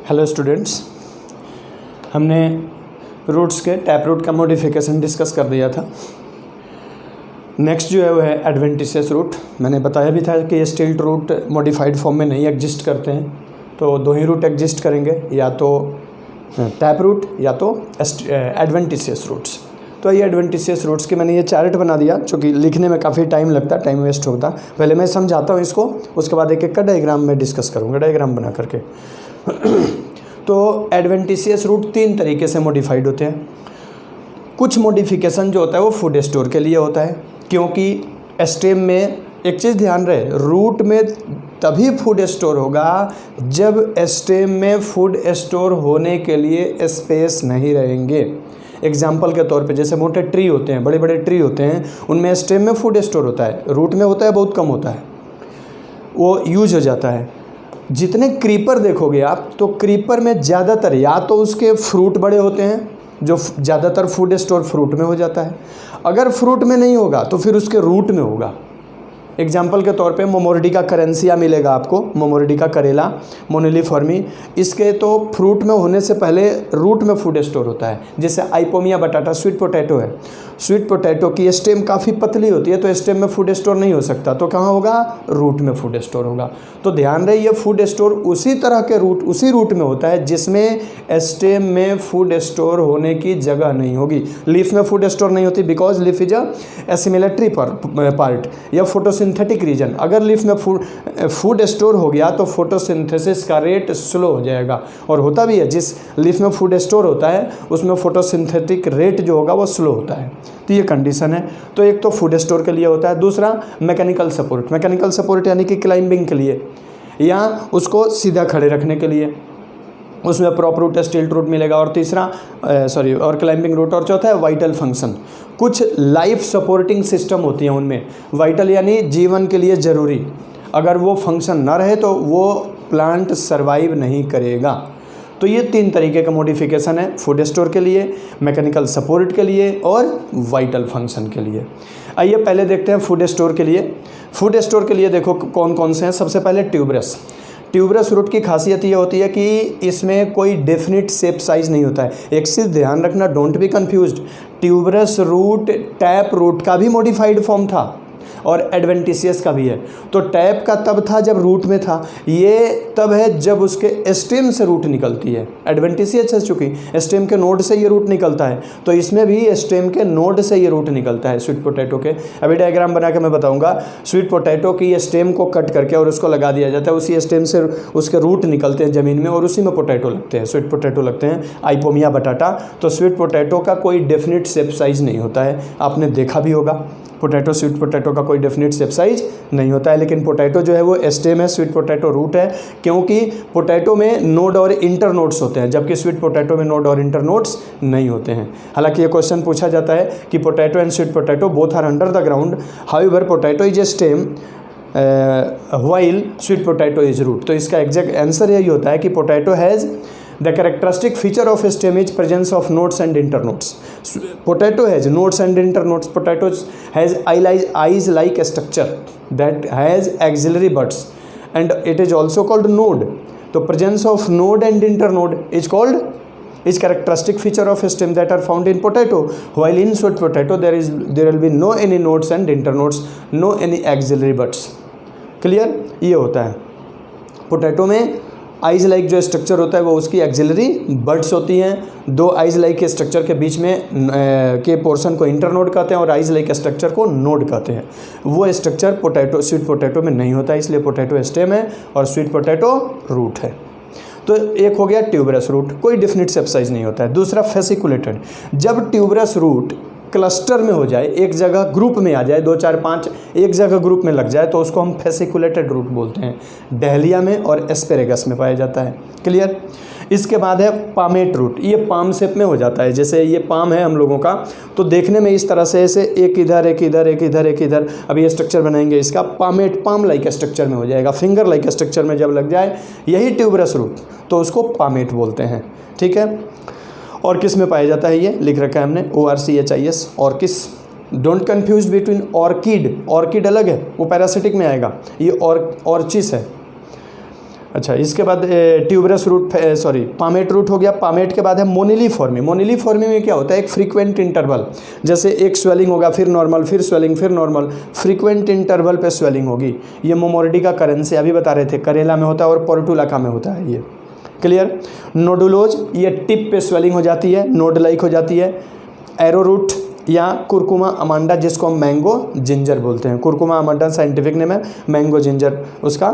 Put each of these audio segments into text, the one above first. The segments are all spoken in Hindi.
हेलो स्टूडेंट्स, हमने रूट्स के टैप रूट का मॉडिफिकेशन डिस्कस कर दिया था। नेक्स्ट जो है वो है एडवेंटिशियस रूट। मैंने बताया भी था कि स्टिल्ट रूट मॉडिफाइड फॉर्म में नहीं एग्जिस्ट करते हैं, तो दो ही रूट एग्जिस्ट करेंगे, या तो टैप रूट या तो एडवेंटिशियस रूट्स। तो ये एडवेंटिशियस रूट्स के मैंने ये चार्ट बना दिया, क्योंकि लिखने में काफ़ी टाइम लगता, टाइम वेस्ट होता। पहले मैं समझाता हूँ इसको, उसके बाद एक एक का डायग्राम में डिस्कस करूँगा, डायग्राम बना करके। तो एडवेंटिशियस रूट तीन तरीके से मॉडिफाइड होते हैं। कुछ मॉडिफिकेशन जो होता है वो फूड स्टोर के लिए होता है, क्योंकि स्टेम में एक चीज़ ध्यान रहे, रूट में तभी फूड स्टोर होगा जब स्टेम में फूड स्टोर होने के लिए स्पेस नहीं रहेंगे। एग्जाम्पल के तौर पे जैसे मोटे ट्री होते हैं, बड़े बड़े ट्री होते हैं, उनमें स्टेम में फूड स्टोर होता है, रूट में होता है बहुत कम होता है, वो यूज हो जाता है। जितने क्रीपर देखोगे आप, तो क्रीपर में ज़्यादातर या तो उसके फ्रूट बड़े होते हैं, जो ज़्यादातर फूड स्टोर फ्रूट में हो जाता है। अगर फ्रूट में नहीं होगा तो फिर उसके रूट में होगा। एग्जाम्पल के तौर पे मोमोर्डिका करेंसिया मिलेगा आपको, मोमोर्डिका करेला, मोनेलिफॉर्मी, इसके तो फ्रूट में होने से पहले रूट में फूड स्टोर होता है। जैसे आइपोमिया बटाटा, स्वीट पोटैटो है, स्वीट पोटैटो की स्टेम काफ़ी पतली होती है, तो स्टेम में फूड स्टोर नहीं हो सकता, तो कहाँ होगा? रूट में फूड स्टोर होगा। तो ध्यान रहे, ये फूड स्टोर उसी तरह के रूट, उसी रूट में होता है जिसमें स्टेम में फूड स्टोर होने की जगह नहीं होगी। लीफ में फूड स्टोर नहीं होती, because leaf is assimilatory part या फोटोसिंथेटिक रीजन। अगर लीफ में फूड स्टोर हो गया तो फोटोसिंथेसिस का रेट स्लो हो जाएगा, और होता भी है। जिस लीफ में फूड स्टोर होता है उसमें फोटोसिंथेटिक रेट जो होगा वो स्लो होता है। तो ये कंडीशन है। तो एक तो फूड स्टोर के लिए होता है, दूसरा मैकेनिकल सपोर्ट। मैकेनिकल सपोर्ट यानी कि क्लाइंबिंग के लिए या उसको सीधा खड़े रखने के लिए, उसमें प्रॉप रूट, स्टिल्ट रूट मिलेगा, और तीसरा और क्लाइंबिंग रूट, और चौथा है वाइटल फंक्शन। कुछ लाइफ सपोर्टिंग सिस्टम होती हैं, उनमें वाइटल यानी जीवन के लिए ज़रूरी, अगर वो फंक्शन ना रहे तो वो प्लांट सर्वाइव नहीं करेगा। तो ये तीन तरीके का मॉडिफिकेशन है, फूड स्टोर के लिए, मैकेनिकल सपोर्ट के लिए और वाइटल फंक्शन के लिए। आइए पहले देखते हैं फूड स्टोर के लिए। फूड स्टोर के लिए देखो कौन कौन से हैं। सबसे पहले ट्यूबरस। ट्यूबरस रूट की खासियत ये होती है कि इसमें कोई डेफिनिट शेप साइज़ नहीं होता है। एक चीज़ ध्यान रखना, don't be confused, tuberous root tap root का भी मॉडिफाइड फॉर्म था और एडवेंटिशियस का भी है। तो टैप का तब था जब रूट में था, ये तब है जब उसके स्टेम से रूट निकलती है। एडवेंटिशियस है चूँकि स्टेम के नोड से ये रूट निकलता है, तो इसमें भी स्टेम के नोड से ये रूट निकलता है स्वीट पोटैटो के। अभी डायग्राम बना के मैं बताऊंगा। स्वीट पोटैटो की स्टेम को कट करके और उसको लगा दिया जाता है, उसी स्टेम से उसके रूट निकलते हैं ज़मीन में और उसी में पोटैटो लगते हैं, स्वीट पोटैटो लगते हैं, आइपोमिया बटाटा। तो स्वीट पोटैटो का कोई डेफिनिट शेप साइज़ नहीं होता है, आपने देखा भी होगा। पोटैटो, स्वीट पोटैटो का कोई डेफिनिट शेप साइज नहीं होता है, लेकिन पोटैटो जो है वो स्टेम है, स्वीट पोटैटो रूट है, क्योंकि पोटैटो में नोड और इंटर नोड्स होते हैं, जबकि स्वीट पोटैटो में नोड और इंटर नोड्स नहीं होते हैं। हालांकि ये क्वेश्चन पूछा जाता है कि potato and sweet potato both are under the ground, however potato is a stem while sweet potato is root. तो इसका एग्जैक्ट आंसर यही होता है कि potato has the characteristic feature of stem is presence of nodes and internodes. Potato has nodes and internodes. Potato has eyes like a structure that has axillary buds, and it is also called node. The presence of node and internode is characteristic feature of stem that are found in potato, while in sweet potato there will be no any nodes and internodes, no any axillary buds. Clear? ये होता है पोटैटो में। आइज लाइक जो स्ट्रक्चर होता है वो उसकी एक्सिलरी बड्स होती हैं। दो आइज लाइक के स्ट्रक्चर के बीच में के पोर्शन को इंटरनोड कहते हैं और आइज लाइक के स्ट्रक्चर को नोड कहते हैं। वो स्ट्रक्चर पोटैटो, स्वीट पोटैटो में नहीं होता है, इसलिए पोटैटो स्टेम है और स्वीट पोटैटो रूट है। तो एक हो गया ट्यूबरस रूट, कोई डेफिनिट शेप साइज नहीं होता है। दूसरा फेसिकुलेटेड। जब ट्यूबरस रूट क्लस्टर में हो जाए, एक जगह ग्रुप में आ जाए, 2 4 5 एक जगह ग्रुप में लग जाए, तो उसको हम फेसिकुलेटेड रूट बोलते हैं। डहलिया में और एस्पेरेगस में पाया जाता है। क्लियर? इसके बाद है पामेट रूट। ये पाम शेप में हो जाता है, जैसे ये पाम है हम लोगों का, तो देखने में इस तरह से ऐसे एक इधर एक इधर एक इधर एक इधर। अब ये स्ट्रक्चर बनाएंगे इसका, पामेट पाम लाइक स्ट्रक्चर में हो जाएगा, फिंगर लाइक स्ट्रक्चर में जब लग जाए यही ट्यूबरस रूट, तो उसको पामेट बोलते हैं। ठीक है? और किस में पाया जाता है ये लिख रखा है हमने, ORCHIS, ऑर्किस। Don't confuse between orchid, orchid अलग है, वो पैरासिटिक में आएगा, ये ऑर्चिस है। अच्छा, इसके बाद tuberous root, sorry palmate root हो गया। पामेट के बाद है मोनिलीफॉर्मी। मोनिलीफॉर्मी में क्या होता है, एक फ्रीक्वेंट इंटरवल, जैसे एक स्वेलिंग होगा फिर नॉर्मल फिर स्वेलिंग फिर नॉर्मल, फ्रीक्वेंट इंटरवल पे स्वेलिंग होगी। ये मोमोर्डी का करेंसी अभी बता रहे थे, करेला में होता है और पोर्टुलाका में होता है ये। क्लियर। नोडुलोज, ये टिप पे स्वेलिंग हो जाती है, नोड लाइक हो जाती है। एरोरूट या कुरकुमा अमांडा, जिसको हम मैंगो जिंजर बोलते हैं। कुरकुमा अमांडा साइंटिफिक नेम है, मैंगो जिंजर उसका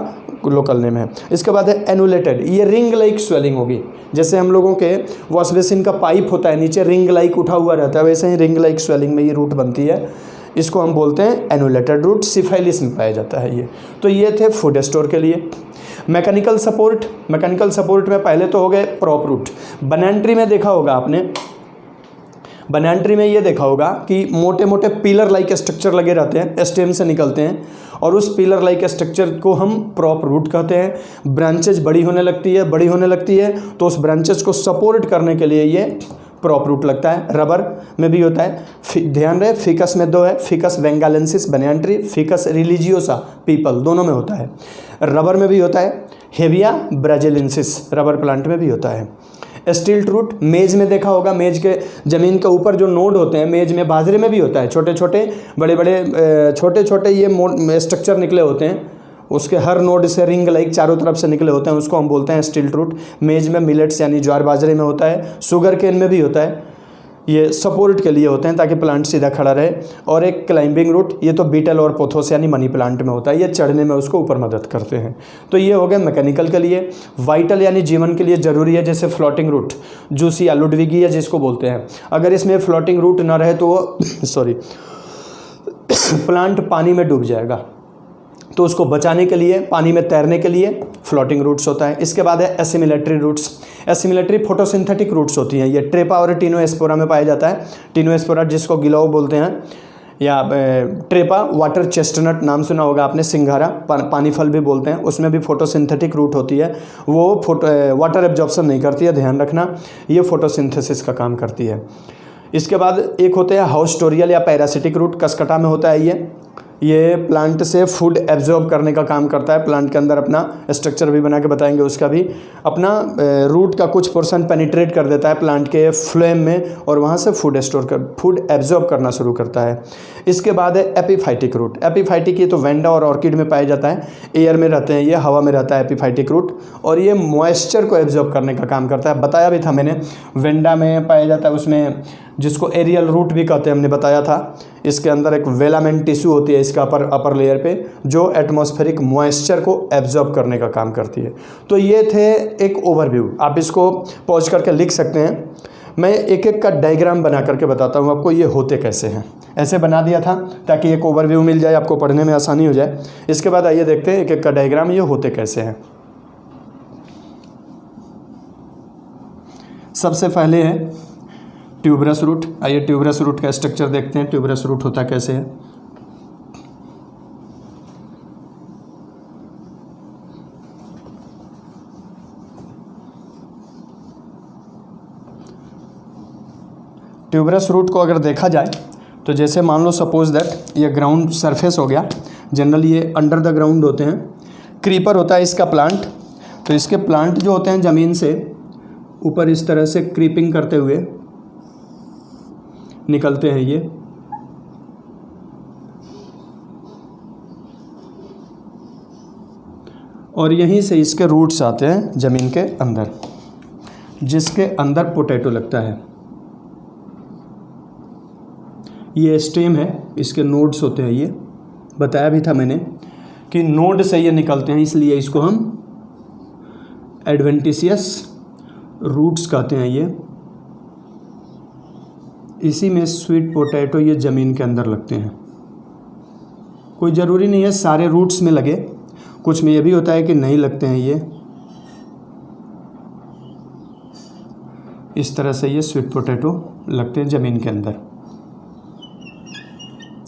लोकल नेम है। इसके बाद है एनुलेटेड, ये रिंग लाइक स्वेलिंग होगी। जैसे हम लोगों के वॉश बेसिन का पाइप होता है, नीचे रिंग लाइक उठा हुआ रहता है, वैसे ही रिंग लाइक स्वेलिंग में ये रूट बनती है। इसको हम बोलते हैं एनुलेटेड रूट। सिफाइलिस में पाया जाता है ये। तो ये थे फूड स्टोर के लिए। मैकेनिकल सपोर्ट, मैकेनिकल सपोर्ट में पहले तो हो गए प्रॉप रूट। बनाना ट्री में देखा होगा आपने, बनाना ट्री में ये देखा होगा कि मोटे मोटे पिलर लाइक स्ट्रक्चर लगे रहते हैं, स्टेम से निकलते हैं, और उस पिलर लाइक स्ट्रक्चर को हम प्रॉप रूट कहते हैं। ब्रांचेज बड़ी होने लगती है तो उस ब्रांचेज को सपोर्ट करने के लिए ये प्रॉप रूट लगता है। रबर में भी होता है, ध्यान रहे फिकस में दो है, ficus benghalensis banyan tree, ficus religiosa peepal, दोनों में होता है। रबर में भी होता है, हेविया ब्राजिलियंसिस रबर प्लांट में भी होता है। स्टील्ट रूट मेज में देखा होगा, मेज के ज़मीन के ऊपर जो नोड होते हैं, मेज में बाजरे में भी होता है, छोटे छोटे बड़े बड़े छोटे छोटे ये स्ट्रक्चर निकले होते हैं, उसके हर नोड से रिंग लाइक चारों तरफ से निकले होते हैं, उसको हम बोलते हैं स्टील्ट रूट। मेज में मिलेट्स यानी ज्वार बाजरे में होता है, शुगर केन में भी होता है। ये सपोर्ट के लिए होते हैं ताकि प्लांट सीधा खड़ा रहे। और एक क्लाइंबिंग रूट, ये तो बीटल और पोथोस यानी मनी प्लांट में होता है, ये चढ़ने में उसको ऊपर मदद करते हैं। तो ये हो गए मैकेनिकल के लिए। वाइटल यानी जीवन के लिए ज़रूरी है, जैसे फ्लोटिंग रूट, जूसिया लुडविगिया जिसको बोलते हैं। अगर इसमें फ्लोटिंग रूट ना रहे तो वो सॉरी प्लांट पानी में डूब जाएगा, तो उसको बचाने के लिए, पानी में तैरने के लिए फ्लोटिंग रूट्स होता है। इसके बाद है assimilatory roots. Assimilatory photosynthetic roots होती हैं, ये ट्रेपा और टिनोस्पोरा में पाया जाता है। टिनोस्पोरा जिसको गिलोव बोलते हैं, या ट्रेपा वाटर चेस्टनट नाम सुना होगा आपने, सिंघारा पानी फल भी बोलते हैं, उसमें भी फोटोसिंथेटिक रूट होती है। वो वाटर एब्जॉर्प्शन नहीं करती है, ध्यान रखना, ये फोटोसिंथेसिस का काम करती है। इसके बाद एक होते हैं हाउस्टोरियल या पैरासिटिक रूट, कसकटा में होता है ये प्लांट से फूड एब्जॉर्ब करने का काम करता है। प्लांट के अंदर अपना स्ट्रक्चर भी बना के बताएंगे, उसका भी अपना रूट का कुछ पोर्शन पेनिट्रेट कर देता है प्लांट के फ्लोएम में, और वहाँ से फूड एब्जॉर्ब करना शुरू करता है। इसके बाद है एपीफाइटिक रूट। एपीफाइटिक ये तो वेंडा और ऑर्किड में पाया जाता है, एयर में रहते हैं, ये हवा में रहता है एपीफाइटिक रूट, और ये मॉइस्चर को एब्जॉर्ब करने का काम करता है। बताया भी था मैंने, वेंडा में पाया जाता है, उसमें जिसको एरियल रूट भी कहते हैं, हमने बताया था। इसके अंदर एक वेलामेंट टिश्यू होती है इसका अपर लेयर पे, जो एटमॉस्फेरिक मॉइस्चर को एब्जॉर्ब करने का काम करती है। तो ये थे एक ओवरव्यू, आप इसको पॉज करके लिख सकते हैं। मैं एक एक का डायग्राम बना करके बताता हूँ आपको ये होते कैसे हैं। ऐसे बना दिया था ताकि एक ओवरव्यू मिल जाए, आपको पढ़ने में आसानी हो जाए। इसके बाद आइए देखते हैं एक एक का डायग्राम ये होते कैसे हैं। सबसे पहले है ट्यूबरस रूट। आइए ट्यूबरस रूट का स्ट्रक्चर देखते हैं, ट्यूबरस रूट होता कैसे है। ट्यूबरस रूट को अगर देखा जाए तो जैसे मान लो सपोज दैट ये ग्राउंड सरफेस हो गया, जनरली ये अंडर द ग्राउंड होते हैं। क्रीपर होता है इसका प्लांट, तो इसके प्लांट जो होते हैं ज़मीन से ऊपर इस तरह से क्रीपिंग करते हुए निकलते हैं ये, और यहीं से इसके रूट्स आते हैं ज़मीन के अंदर, जिसके अंदर पोटैटो लगता है। ये स्टेम है, इसके नोड्स होते हैं, ये बताया भी था मैंने कि नोड से ये निकलते हैं, इसलिए इसको हम एडवेंटिशियस रूट्स कहते हैं। ये इसी में स्वीट पोटैटो ये ज़मीन के अंदर लगते हैं। कोई ज़रूरी नहीं है सारे रूट्स में लगे, कुछ में ये भी होता है कि नहीं लगते हैं। ये इस तरह से ये स्वीट पोटैटो लगते हैं ज़मीन के अंदर,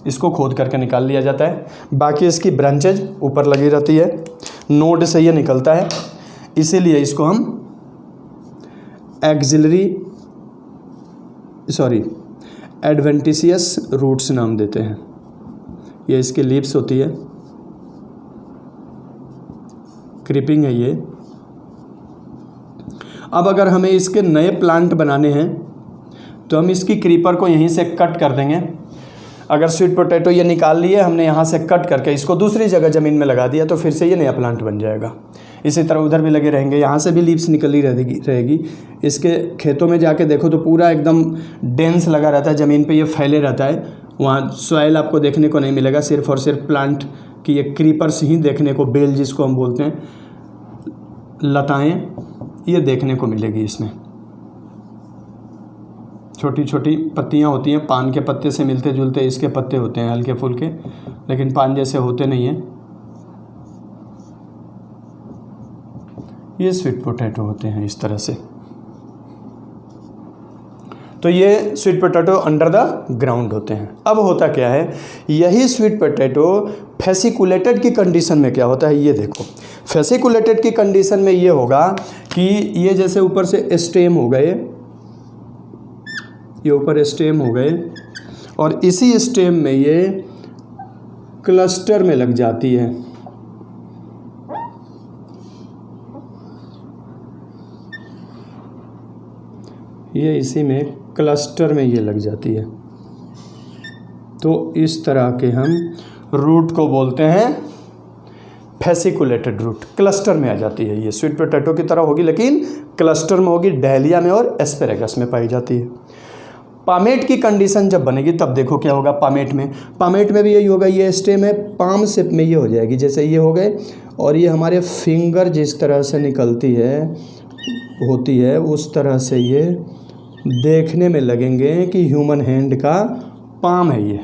इसको खोद करके निकाल लिया जाता है। बाकी इसकी ब्रांचेज ऊपर लगी रहती है, नोड से ये निकलता है, इसीलिए इसको हम एडवेंटिशियस रूट्स नाम देते हैं। ये इसकी लीव्स होती है, क्रीपिंग है ये, अब अगर हमें इसके नए प्लांट बनाने हैं तो हम इसकी क्रीपर को यहीं से कट कर देंगे। अगर स्वीट पोटैटो ये निकाल लिए हमने, यहाँ से कट करके इसको दूसरी जगह ज़मीन में लगा दिया, तो फिर से ये नया प्लांट बन जाएगा। इसी तरह उधर भी लगे रहेंगे, यहाँ से भी लीव्स निकली रहेगी। इसके खेतों में जाके देखो तो पूरा एकदम डेंस लगा रहता है, ज़मीन पे ये फैले रहता है। वहाँ सॉइल आपको देखने को नहीं मिलेगा, सिर्फ और सिर्फ प्लांट की ये क्रीपर्स ही देखने को, बेल जिसको हम बोलते हैं, लताएँ, ये देखने को मिलेगी। इसमें छोटी छोटी पत्तियां होती हैं, पान के पत्ते से मिलते जुलते इसके पत्ते होते हैं, हल्के फुल्के, लेकिन पान जैसे होते नहीं हैं। ये स्वीट पोटैटो होते हैं इस तरह से। तो ये sweet potato under the ground होते हैं। अब होता क्या है, यही स्वीट पोटैटो फेसिकुलेटेड की कंडीशन में क्या होता है, ये देखो। फेसिकुलेटेड की कंडीशन में ये होगा कि ये जैसे ऊपर से स्टेम हो गए, ये ऊपर स्टेम हो गए, और इसी स्टेम में ये क्लस्टर में लग जाती है। ये इसी में क्लस्टर में ये लग जाती है। तो इस तरह के हम रूट को बोलते हैं फेसिकुलेटेड रूट। क्लस्टर में आ जाती है, ये स्वीट पोटैटो की तरह होगी लेकिन क्लस्टर में होगी, डहलिया में और एस्पेरेगस में पाई जाती है। पामेट की कंडीशन जब बनेगी तब देखो क्या होगा। पामेट में भी यही होगा, ये स्टेम है, पाम शेप में ये हो जाएगी, जैसे ये हो गए, और ये हमारे फिंगर जिस तरह से निकलती है होती है उस तरह से ये देखने में लगेंगे कि ह्यूमन हैंड का पाम है, ये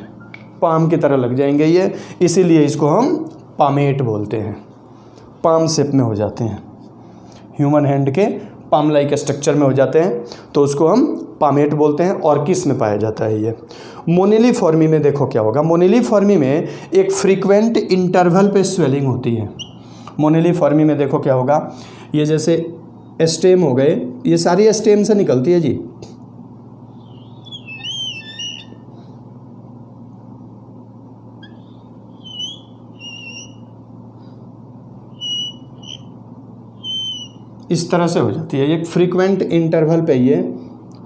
पाम की तरह लग जाएंगे ये, इसीलिए इसको हम पामेट बोलते हैं। पाम शेप में हो जाते हैं, ह्यूमन हैंड के पाम लाइक स्ट्रक्चर में हो जाते हैं, तो उसको हम पामेट बोलते हैं। और किस में पाया जाता है ये? मोनिलीफॉर्मी में देखो क्या होगा। मोनिलीफॉर्मी में एक फ्रीक्वेंट इंटरवल पे स्वेलिंग होती है। मोनिलीफॉर्मी में देखो क्या होगा, ये जैसे स्टेम हो गए, ये सारी स्टेम से निकलती है जी। इस तरह से हो जाती है, एक फ्रीक्वेंट इंटरवल पे ये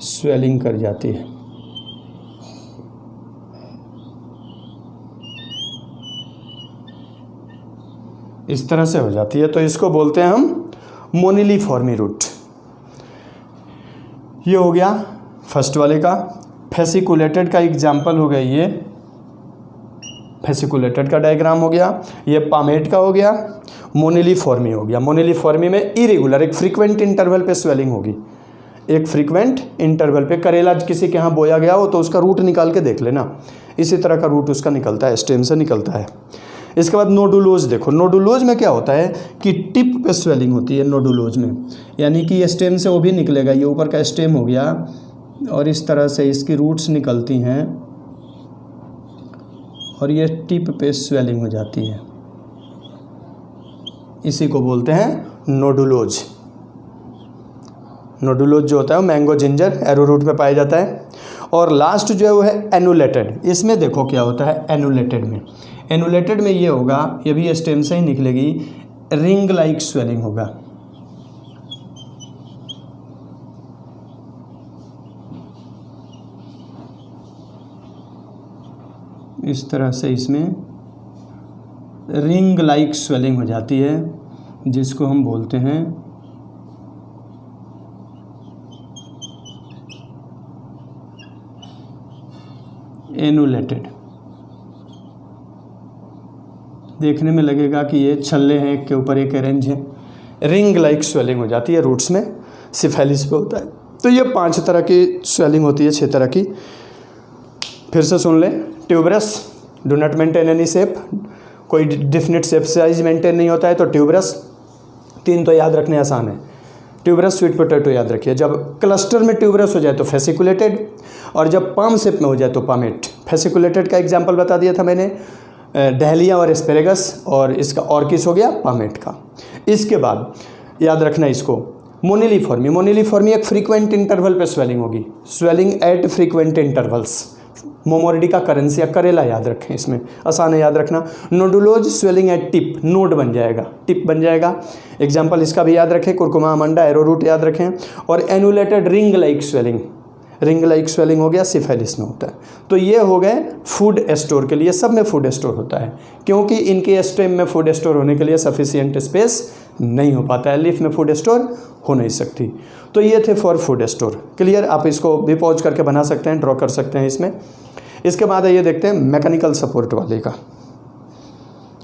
स्वेलिंग कर जाती है। इस तरह से हो जाती है, तो इसको बोलते हैं हम मोनिलीफॉर्मी रूट। ये हो गया फर्स्ट वाले का। फेसिकुलेटेड का एग्जाम्पल हो गया, ये फेसिकुलेटेड का डायग्राम हो गया, ये पामेट का हो गया, मोनिलीफॉर्मी हो गया। मोनिलीफॉर्मी में इरेगुलर, एक फ्रीक्वेंट इंटरवल पे स्वेलिंग होगी, एक फ्रीक्वेंट इंटरवल पे। करेला किसी के यहाँ बोया गया हो तो उसका रूट निकाल के देख लेना, इसी तरह का रूट उसका निकलता है, स्टेम से निकलता है। इसके बाद नोडुलोज देखो। नोडुलोज में क्या होता है कि टिप पे स्वेलिंग होती है नोडुलोज में, यानी कि ये स्टेम से वो भी निकलेगा, ये ऊपर का स्टेम हो गया और इस तरह से इसकी रूट्स निकलती हैं और ये टिप पे स्वेलिंग हो जाती है, इसी को बोलते हैं नोडुलोज। नोडुलोज जो होता है वो मैंगो जिंजर एरो रूट में पाया जाता है। और लास्ट जो है वो है एनुलेटेड। इसमें देखो क्या होता है एनुलेटेड में। एनुलेटेड में ये होगा, ये भी स्टेम से ही निकलेगी, रिंग लाइक स्वेलिंग होगा। इस तरह से इसमें रिंग लाइक स्वेलिंग हो जाती है, जिसको हम बोलते हैं एनुलेटेड। देखने में लगेगा कि ये छल्ले हैं, एक के ऊपर एक अरेंज है। रिंग लाइक स्वेलिंग हो जाती है रूट्स में, सिफेलिस पे होता है। तो ये 5 तरह की स्वेलिंग होती है, 6 तरह की। फिर से सुन लें। Tuberous, do not maintain any shape, कोई डिफिनिट शेप साइज मेंटेन नहीं होता है, तो ट्यूबरस। 3 तो याद रखने आसान है। ट्यूबरस, स्वीट पोटैटो याद रखिए। जब क्लस्टर में ट्यूबरस हो जाए तो फेसिकुलेटेड, और जब पाम शेप में हो जाए तो पामेट। फेसिकुलेटेड का एग्जांपल बता दिया था मैंने, डहलिया और एस्पेरेगस, और इसका ऑर्किस हो गया पामेट का। इसके बाद याद रखना इसको, मोनिलीफॉर्मी। मोनिलीफॉर्मी एक फ्रीक्वेंट इंटरवल पे स्वेलिंग होगी, स्वेलिंग एट फ्रीक्वेंट इंटरवल्स। मोमोरिडी का करेंसी या करेला याद रखें, इसमें आसान है याद रखना। नोडुलोज स्वेलिंग एट टिप, नोड बन जाएगा, टिप बन जाएगा। एग्जाम्पल इसका भी याद रखें, कुरकुमा अमांडा, एरोरूट याद रखें। और annulated ring like swelling, ring like swelling हो गया, सिफेलिस में होता है। तो ये हो गए फूड स्टोर के लिए, सब में फूड स्टोर होता है, क्योंकि इनके स्टेम में फूड स्टोर होने के लिए सफिशिएंट स्पेस नहीं हो पाता है, लीफ में फूड स्टोर हो नहीं सकती। तो ये थे फॉर फूड स्टोर। क्लियर, आप इसको भी पॉज करके बना सकते हैं, ड्रॉ कर सकते हैं इसमें। इसके बाद ये देखते हैं मैकेनिकल सपोर्ट वाले का,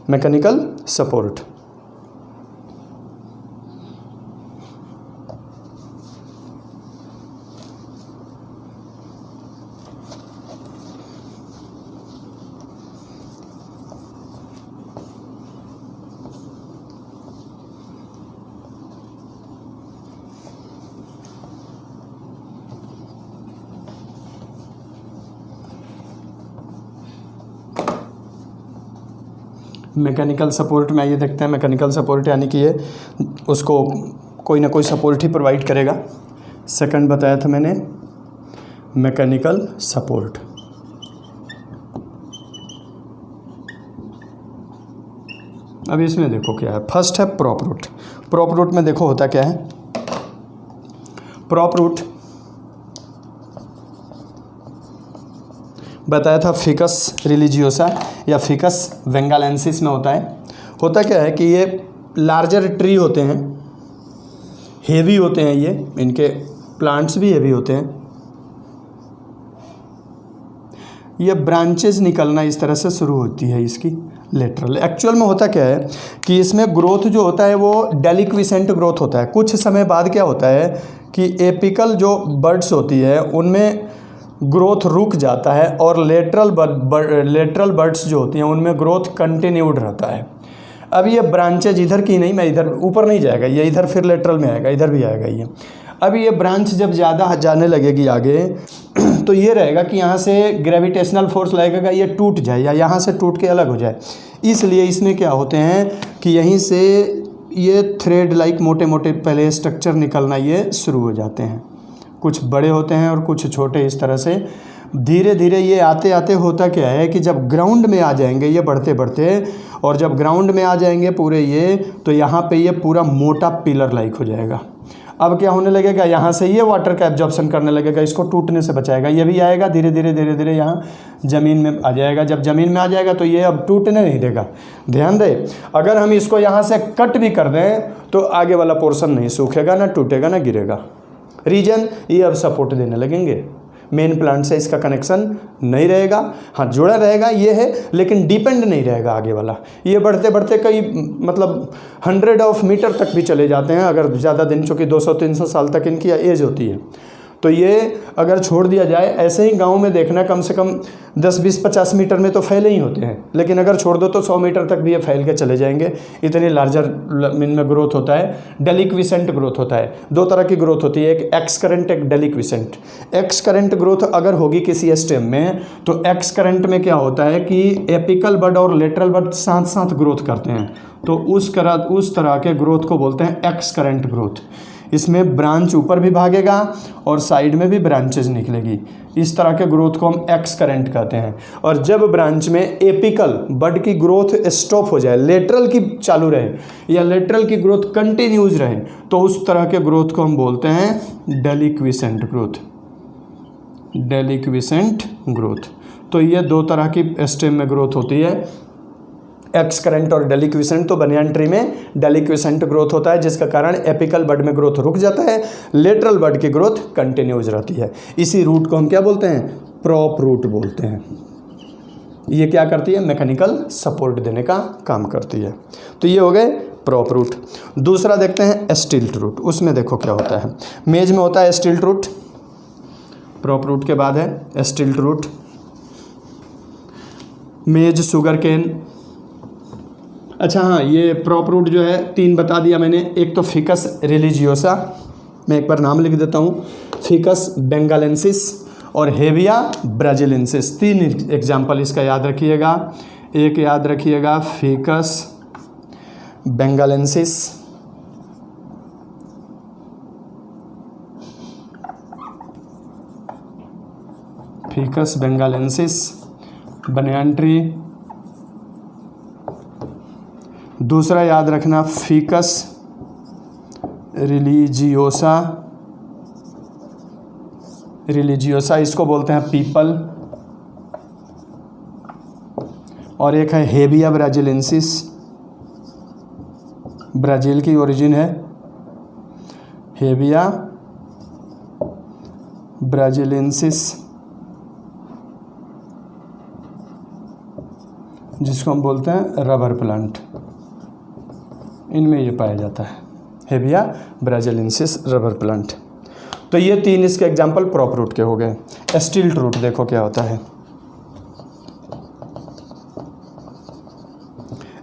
मैकेनिकल सपोर्ट। मैकेनिकल सपोर्ट में ये देखते हैं, मैकेनिकल सपोर्ट यानी कि ये उसको कोई ना कोई सपोर्ट ही प्रोवाइड करेगा। सेकंड बताया था मैंने मैकेनिकल सपोर्ट। अब इसमें देखो क्या है, फर्स्ट है प्रॉप रूट। प्रॉप रूट में देखो होता क्या है, प्रॉप रूट बताया था फिकस रिलीजियोसा या फिकस बेंगालेंसिस में होता है। होता क्या है कि ये लार्जर ट्री होते हैं, हेवी होते हैं, ये इनके प्लांट्स भी हेवी होते हैं। ये ब्रांचेस निकलना इस तरह से शुरू होती है इसकी लेटरल। एक्चुअल में होता क्या है कि इसमें ग्रोथ जो होता है वो डेलिक्विसेंट ग्रोथ होता है। कुछ समय बाद क्या होता है कि एपिकल जो बर्ड्स होती है उनमें ग्रोथ रुक जाता है और लेटरल बर्ड्स जो होती हैं उनमें ग्रोथ कंटिन्यूड रहता है। अब ये ब्रांचेज इधर की नहीं, मैं इधर ऊपर नहीं जाएगा, ये इधर फिर लेटरल में आएगा, इधर भी आएगा ये। अब ये ब्रांच जब ज़्यादा जाने लगेगी आगे तो ये रहेगा कि यहाँ से ग्रेविटेशनल फोर्स लगेगा, ये टूट जाए या यहाँ से टूट के अलग हो जाए। इसलिए इसमें क्या होते हैं कि यहीं से ये थ्रेड लाइक मोटे मोटे पहले स्ट्रक्चर निकलना ये शुरू हो जाते हैं। कुछ बड़े होते हैं और कुछ छोटे, इस तरह से धीरे धीरे ये आते आते होता क्या है कि जब ग्राउंड में आ जाएंगे ये बढ़ते बढ़ते, और जब ग्राउंड में आ जाएंगे पूरे ये, तो यहाँ पे ये पूरा मोटा पिलर लाइक हो जाएगा। अब क्या होने लगेगा, यहाँ से ये वाटर का एब्जॉर्प्शन करने लगेगा, इसको टूटने से बचाएगा। ये भी आएगा धीरे धीरे यहाँ ज़मीन में आ जाएगा। जब ज़मीन में आ जाएगा तो ये अब टूटने नहीं देगा। ध्यान दें, अगर हम इसको यहाँ से कट भी कर दें तो आगे वाला पोर्शन नहीं सूखेगा, ना टूटेगा, ना गिरेगा। रीजन, ये अब सपोर्ट देने लगेंगे, मेन प्लांट से इसका कनेक्शन नहीं रहेगा। हाँ, जुड़ा रहेगा ये है, लेकिन डिपेंड नहीं रहेगा आगे वाला। ये बढ़ते बढ़ते कई मतलब 100 मीटर तक भी चले जाते हैं अगर ज़्यादा दिन, चूँकि 200-300 साल तक इनकी एज होती है। तो ये अगर छोड़ दिया जाए, ऐसे ही गांव में देखना कम से कम 10-20-50 मीटर में तो फैले ही होते हैं, लेकिन अगर छोड़ दो तो 100 मीटर तक भी ये फैल के चले जाएंगे। इतनी लार्जर इनमें ग्रोथ होता है। डेलिक्विसेंट ग्रोथ होता है। दो तरह की ग्रोथ होती है, एक एक्स करंट, एक डेलिक्विसेंट। एक्स करंट ग्रोथ अगर होगी किसी स्टेम में तो एक्स करंट में क्या होता है कि एपिकल बड और लेटरल बड साथ साथ ग्रोथ करते हैं, तो उस तरह के ग्रोथ को बोलते हैं एक्स करंट ग्रोथ। इसमें ब्रांच ऊपर भी भागेगा और साइड में भी ब्रांचेज निकलेगी। इस तरह के ग्रोथ को हम एक्स करंट कहते हैं। और जब ब्रांच में एपिकल बड की ग्रोथ स्टॉप हो जाए, लेटरल की चालू रहे या लेटरल की ग्रोथ कंटिन्यूज रहे, तो उस तरह के ग्रोथ को हम बोलते हैं डेलिक्विसेंट ग्रोथ। डेलिक्विसेंट ग्रोथ। तो ये दो तरह की स्टेम में ग्रोथ होती है, एक्स करंट और डेलिक्विसेंट। तो बनियान ट्री में डेलिक्विसेंट ग्रोथ होता है, जिसका कारण एपिकल बड में ग्रोथ रुक जाता है, लेटरल बड की ग्रोथ कंटिन्यूज रहती है। इसी रूट को हम क्या बोलते हैं, प्रॉप रूट बोलते हैं। ये क्या करती है, मैकेनिकल सपोर्ट देने का काम करती है। तो ये हो गए प्रॉप रूट। दूसरा देखते हैं स्टिल्ट रूट। उसमें देखो क्या होता है, मेज में होता है स्टिल्ट रूट, प्रॉप रूट के बाद है स्टिल्ट रूट। मेज, शुगर केन। अच्छा हाँ, ये प्रॉप रूट जो है 3 बता दिया मैंने। एक तो फिकस रिलीजियोसा, मैं एक बार नाम लिख देता हूँ, फिकस बेंगालेंसिस और हेविया ब्राजिलेंसिस। 3 एग्जाम्पल इसका याद रखिएगा। एक याद रखिएगा ficus benghalensis, ficus benghalensis banyan tree. दूसरा याद रखना फिकस रिलीजियोसा, इसको बोलते हैं पीपल। और एक है हेविया ब्राजिलेंसिस, ब्राज़ील की ओरिजिन है हेविया ब्राजिलेंसिस, जिसको हम बोलते हैं रबर प्लांट। इनमें ये पाया जाता है हेविया ब्राजिलेंसिस रबर प्लांट। तो ये 3 इसके एग्जाम्पल प्रॉप रूट के हो गए। स्टिल्ट रूट देखो क्या होता है।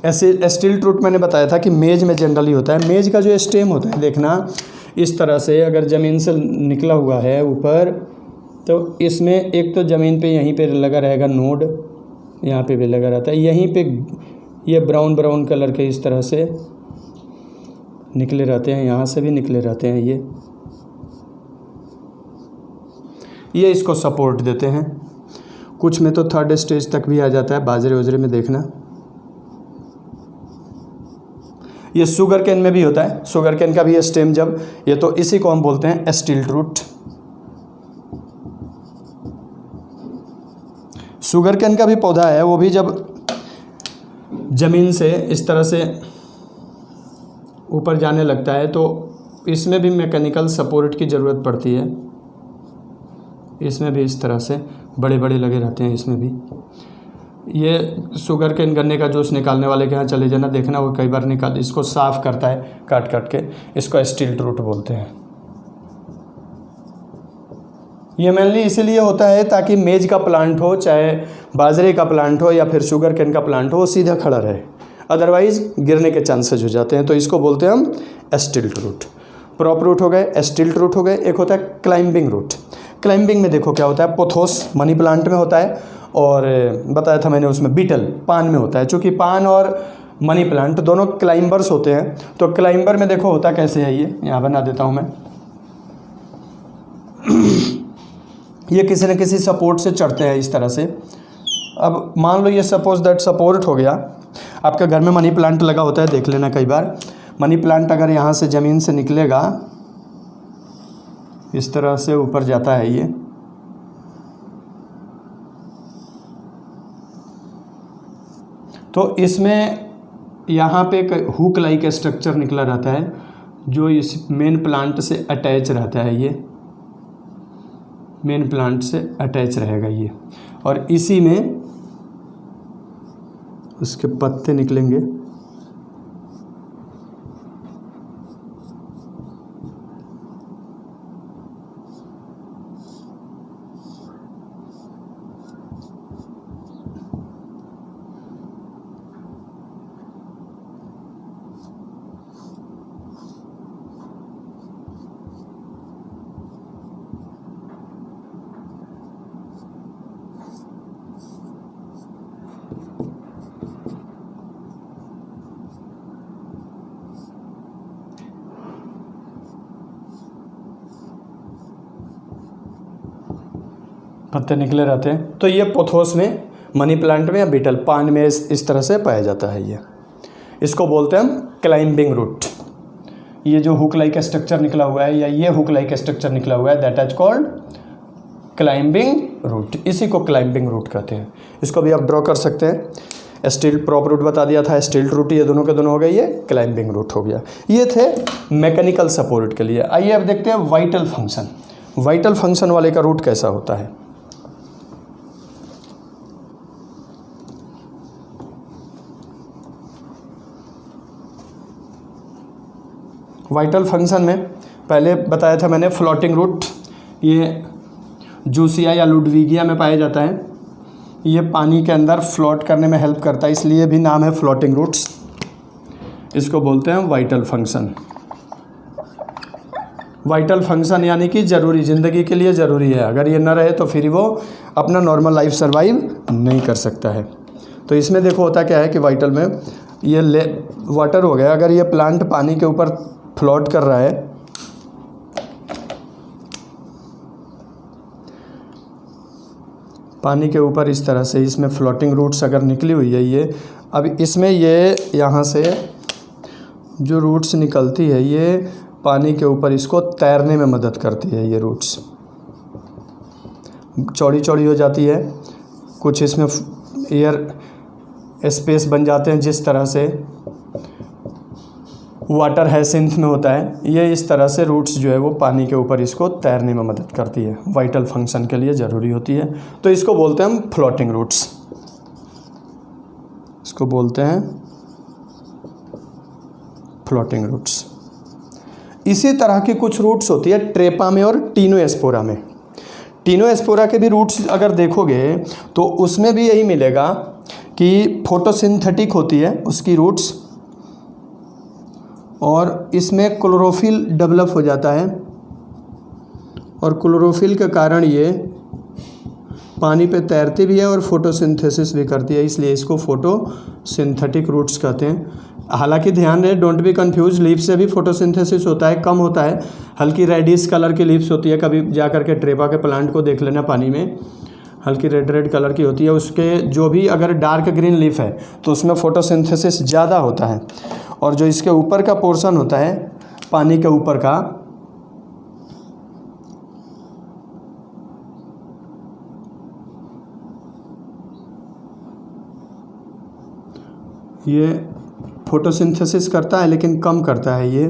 ऐसे स्टिल्ट रूट मैंने बताया था कि मेज में जनरली होता है। मेज का जो स्टेम होता है देखना इस तरह से, अगर ज़मीन से निकला हुआ है ऊपर, तो इसमें एक तो ज़मीन पे यहीं पे लगा रहेगा नोड, यहाँ पे भी लगा रहता है, यहीं पे ये ब्राउन कलर के इस तरह से निकले रहते हैं, यहाँ से भी निकले रहते हैं ये इसको सपोर्ट देते हैं। कुछ में तो 3rd स्टेज तक भी आ जाता है, बाजरे वजरे में देखना। ये शुगर केन में भी होता है, शुगर केन का भी स्टेम जब ये, तो इसी को हम बोलते हैं स्टिल्ट रूट। शुगर केन का भी पौधा है, वो भी जब ज़मीन से इस तरह से ऊपर जाने लगता है तो इसमें भी मैकेनिकल सपोर्ट की ज़रूरत पड़ती है। इसमें भी इस तरह से बड़े लगे रहते हैं। इसमें भी ये शुगर केन गन्ने का जूस निकालने वाले के यहाँ चले जाना, देखना वो कई बार निकाल इसको साफ़ करता है काट के, इसको स्टिल्ट रूट बोलते हैं। ये मेनली इसीलिए होता है ताकि मेज का प्लांट हो, चाहे बाजरे का प्लांट हो या फिर शुगर केन का प्लांट हो, वो सीधा खड़ा रहे, अदरवाइज़ गिरने के चांसेस हो जाते हैं। तो इसको बोलते हैं हम स्टिल्ट रूट। प्रॉप रूट हो गए, स्टिल्ट रूट हो गए। एक होता है क्लाइंबिंग रूट। क्लाइंबिंग में देखो क्या होता है, पोथोस मनी प्लांट में होता है, और बताया था मैंने उसमें बीटल पान में होता है। चूँकि पान और मनी प्लांट दोनों क्लाइंबर्स होते हैं, तो क्लाइंबर में देखो होता कैसे है, ये यहाँ बना देता हूँ मैं। ये किसी न किसी सपोर्ट से चढ़ते हैं इस तरह से। अब मान लो ये सपोज दैट सपोर्ट हो गया, आपके घर में मनी प्लांट लगा होता है, देख लेना कई बार। मनी प्लांट अगर यहाँ से ज़मीन से निकलेगा, इस तरह से ऊपर जाता है ये, तो इसमें यहाँ पे हुक लाइक स्ट्रक्चर निकला रहता है जो इस मेन प्लांट से अटैच रहता है। ये मेन प्लांट से अटैच रहेगा ये, और इसी में उसके पत्ते निकलेंगे। पत्ते निकले रहते हैं। तो ये पोथोस में, मनी प्लांट में या बीटल पान में इस तरह से पाया जाता है। ये इसको बोलते हैं हम क्लाइंबिंग रूट। ये जो हुक लाइक स्ट्रक्चर निकला हुआ है, या ये हुक लाइक स्ट्रक्चर निकला हुआ है, that is called climbing root. इसी को क्लाइंबिंग रूट कहते हैं। इसको भी आप ड्रॉ कर सकते हैं। स्टिल्ट प्रॉप रूट बता दिया था, स्टिल्ट रूट, ये दोनों के दोनों हो गए, ये क्लाइंबिंग रूट हो गया। ये थे मैकेनिकल सपोर्ट के लिए। आइए अब देखते हैं वाइटल फंक्शन। वाइटल फंक्शन वाले का रूट कैसा होता है। वाइटल फंक्शन में पहले बताया था मैंने फ्लोटिंग रूट, ये जूसिया या लुडविगिया में पाया जाता है। ये पानी के अंदर फ्लोट करने में हेल्प करता है, इसलिए भी नाम है फ्लोटिंग रूट्स। इसको बोलते हैं वाइटल फंक्शन। वाइटल फंक्शन यानी कि ज़रूरी, ज़िंदगी के लिए ज़रूरी है। अगर ये ना रहे तो फिर वो अपना नॉर्मल लाइफ सर्वाइव नहीं कर सकता है। तो इसमें देखो होता क्या है कि वाइटल में ये वाटर हो गया, अगर ये प्लांट पानी के ऊपर फ्लोट कर रहा है, पानी के ऊपर इस तरह से इसमें फ्लोटिंग रूट्स अगर निकली हुई है ये, अब इसमें ये यहाँ से जो रूट्स निकलती है ये पानी के ऊपर इसको तैरने में मदद करती है। ये रूट्स चौड़ी चौड़ी हो जाती है, कुछ इसमें एयर स्पेस बन जाते हैं जिस तरह से वाटर हाइसिंथ में होता है। ये इस तरह से रूट्स जो है वो पानी के ऊपर इसको तैरने में मदद करती है, वाइटल फंक्शन के लिए ज़रूरी होती है। तो इसको बोलते हैं हम फ्लोटिंग रूट्स, इसको बोलते हैं फ्लोटिंग रूट्स। इसी तरह की कुछ रूट्स होती है ट्रेपा में और टीनोस्पोरा में। टीनोस्पोरा के भी रूट्स अगर देखोगे तो उसमें भी यही मिलेगा कि फोटोसिंथेटिक होती है उसकी रूट्स, और इसमें क्लोरोफिल डेवलप हो जाता है, और क्लोरोफिल के कारण ये पानी पे तैरती भी है और फोटोसिंथेसिस भी करती है, इसलिए इसको फोटोसिंथेटिक रूट्स कहते हैं। हालांकि ध्यान रहे, डोंट बी कंफ्यूज, लीफ से भी फोटोसिंथेसिस होता है, कम होता है, हल्की रेडिश कलर की लीव्स होती है। कभी जा करके ट्रेपा के प्लांट को देख लेना, पानी में हल्की रेड रेड कलर की होती है। उसके जो भी अगर डार्क ग्रीन लीफ है तो उसमें फोटोसिंथेसिस ज़्यादा होता है, और जो इसके ऊपर का पोर्शन होता है पानी के ऊपर का, ये फोटोसिंथेसिस करता है लेकिन कम करता है ये।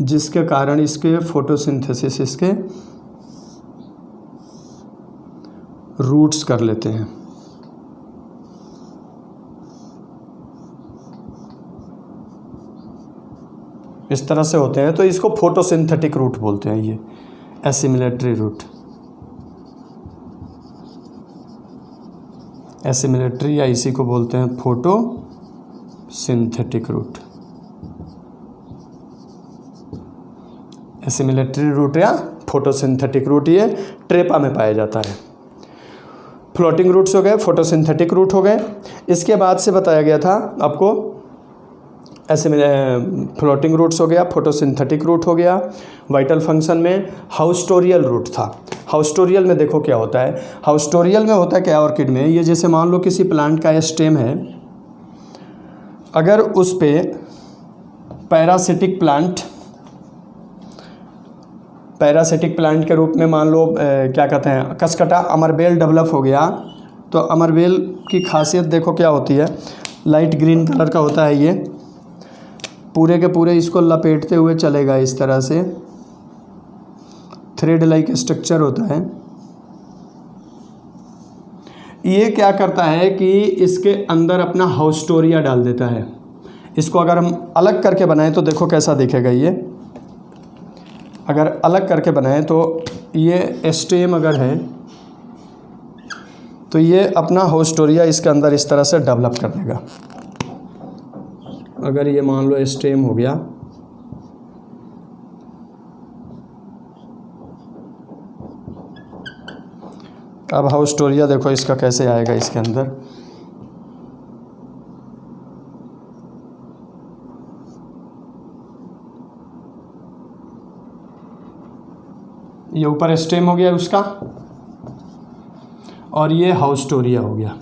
जिसके कारण इसके फोटोसिंथेसिस इसके रूट्स कर लेते हैं। इस तरह से होते हैं, तो इसको फोटोसिंथेटिक रूट बोलते हैं, ये एसिमिलेटरी रूट, एसिमिलेटरी, या इसी को बोलते हैं फोटोसिंथेटिक रूट। एसिमिलेटरी रूट या फोटोसिंथेटिक रूट ये ट्रेपा में पाया जाता है। फ्लोटिंग रूट्स हो गए, फोटोसिंथेटिक रूट हो गए। इसके बाद से बताया गया था आपको फ्लोटिंग रूट्स हो गया, फोटोसिंथेटिक रूट हो गया। वाइटल फंक्शन में हाउस्टोरियल रूट था। हाउस्टोरियल में देखो क्या होता है, हाउस्टोरियल में होता है क्या ऑर्किड में, ये जैसे मान लो किसी प्लांट का स्टेम है, अगर उस पे पैरासिटिक प्लांट के रूप में मान लो क्या कहते हैं कसकटा अमरबेल डेवलप हो गया, तो अमरबेल की खासियत देखो क्या होती है, लाइट ग्रीन कलर का होता है, ये पूरे के पूरे इसको लपेटते हुए चलेगा, इस तरह से थ्रेड लाइक स्ट्रक्चर होता है। ये क्या करता है कि इसके अंदर अपना हाउस्टोरिया डाल देता है। इसको अगर हम अलग करके बनाएं तो देखो कैसा दिखेगा। ये अगर अलग करके बनाएं तो ये स्टेम अगर है तो ये अपना हाउस्टोरिया इसके अंदर इस तरह से डेवलप कर देगा। अगर ये मान लो स्टेम हो गया, अब हाउस्टोरिया देखो इसका कैसे आएगा इसके अंदर। ये ऊपर स्टेम हो गया उसका, और ये हाउस्टोरिया हो गया।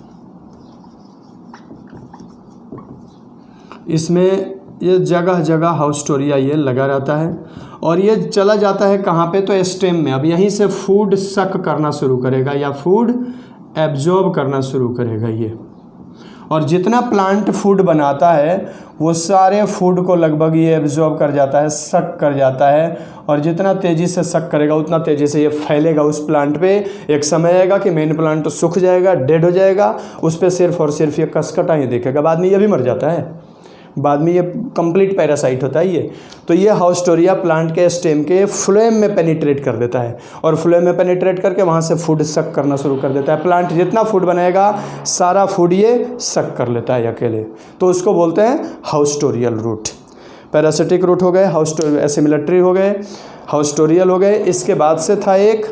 इसमें ये जगह जगह हाउस्टोरिया ये लगा रहता है, और ये चला जाता है कहाँ पे, तो स्टेम में। अब यहीं से फूड सक करना शुरू करेगा या फूड एब्जॉर्ब करना शुरू करेगा ये, और जितना प्लांट फूड बनाता है वो सारे फूड को लगभग ये एब्जॉर्ब कर जाता है, सक कर जाता है, और जितना तेज़ी से सक करेगा उतना तेज़ी से ये फैलेगा उस प्लांट पे। एक समय आएगा कि मेन प्लांट तो सूख जाएगा, डेड हो जाएगा, उस पर सिर्फ और सिर्फ ये कसकटा ही दिखेगा, बाद में ये भी मर जाता है, बाद में ये कंप्लीट पैरासाइट होता है ये। तो ये हाउस्टोरिया प्लांट के स्टेम के फ्लोएम में पेनिट्रेट कर देता है, और फ्लोएम में पेनिट्रेट करके वहाँ से फूड सक करना शुरू कर देता है। प्लांट जितना फूड बनाएगा सारा फूड ये सक कर लेता है अकेले, तो उसको बोलते हैं हाउस्टोरियल रूट। पैरासिटिक रूट हो गए, एसिमिलेटरी हो गए, हाउस्टोरियल हो गए। इसके बाद से था एक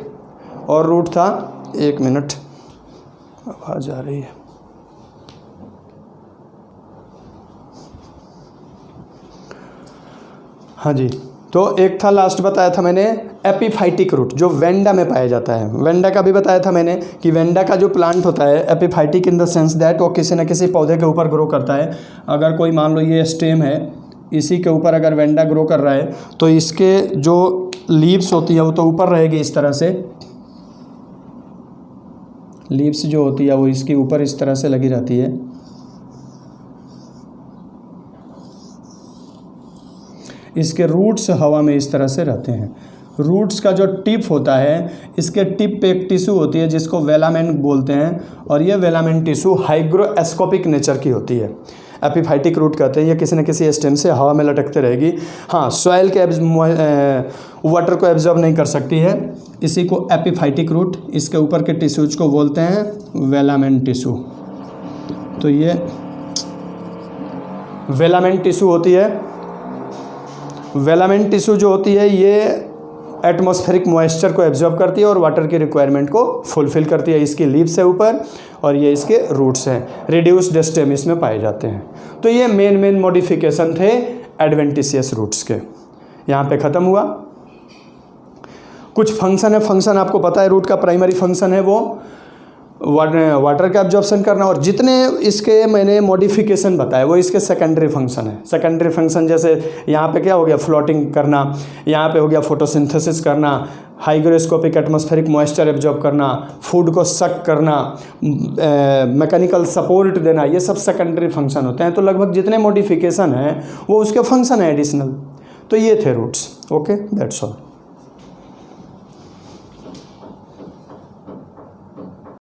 और रूट था, एक मिनट आवाज़ आ रही है, हाँ जी, तो एक था लास्ट बताया था मैंने एपिफाइटिक रूट जो वेंडा में पाया जाता है। वेंडा का भी बताया था मैंने कि वेंडा का जो प्लांट होता है epiphytic in the sense that वो किसी न किसी पौधे के ऊपर ग्रो करता है। अगर कोई मान लो ये स्टेम है, इसी के ऊपर अगर वेंडा ग्रो कर रहा है तो इसके जो लीव्स होती है वो तो ऊपर रहेगी इस तरह से, लीव्स जो होती है वो इसके ऊपर इस तरह से लगी रहती है। इसके रूट्स हवा में इस तरह से रहते हैं। रूट्स का जो टिप होता है, इसके टिप पे एक टिश्यू होती है जिसको वेलामेन बोलते हैं, और ये वेलामेन टिश्यू हाइग्रोस्कोपिक नेचर की होती है। एपिफाइटिक रूट कहते हैं। ये किसी न किसी स्टेम से हवा में लटकते रहेगी। हाँ, सॉइल के वाटर को एब्जॉर्ब नहीं कर सकती है, इसी को एपिफाइटिक रूट, इसके ऊपर के टिश्यूज को बोलते हैं वेलामेन टिश्यू। तो ये वेलामेन टिश्यू होती है। वेलामेन टिश्यू जो होती है ये एटमॉस्फेरिक मॉइस्चर को एब्जॉर्ब करती है और वाटर की रिक्वायरमेंट को फुलफिल करती है। इसकी लीव्स है ऊपर और ये इसके रूट्स हैं। रिड्यूस्ड स्टेम इसमें पाए जाते हैं। तो ये मेन मॉडिफिकेशन थे एडवेंटिशियस रूट्स के। यहाँ पे ख़त्म हुआ। कुछ फंक्शन है, फंक्शन आपको पता है रूट का प्राइमरी फंक्शन है वो वाटर का एब्जॉर्प्शन करना, और जितने इसके मैंने मॉडिफिकेशन बताए वो इसके सेकेंडरी फंक्शन है। सेकेंडरी फंक्शन जैसे यहाँ पे क्या हो गया, फ्लोटिंग करना, यहाँ पे हो गया फोटोसिंथेसिस करना, हाइग्रोस्कोपिक एटमॉस्फेरिक मॉइस्चर एब्जॉर्ब करना, फूड को सक करना, मैकेनिकल सपोर्ट देना, ये सब सेकेंडरी फंक्शन होते हैं। तो लगभग जितने मॉडिफिकेशन हैं वो उसके फंक्शन है एडिशनल। तो ये थे रूट्स। Okay, that's all.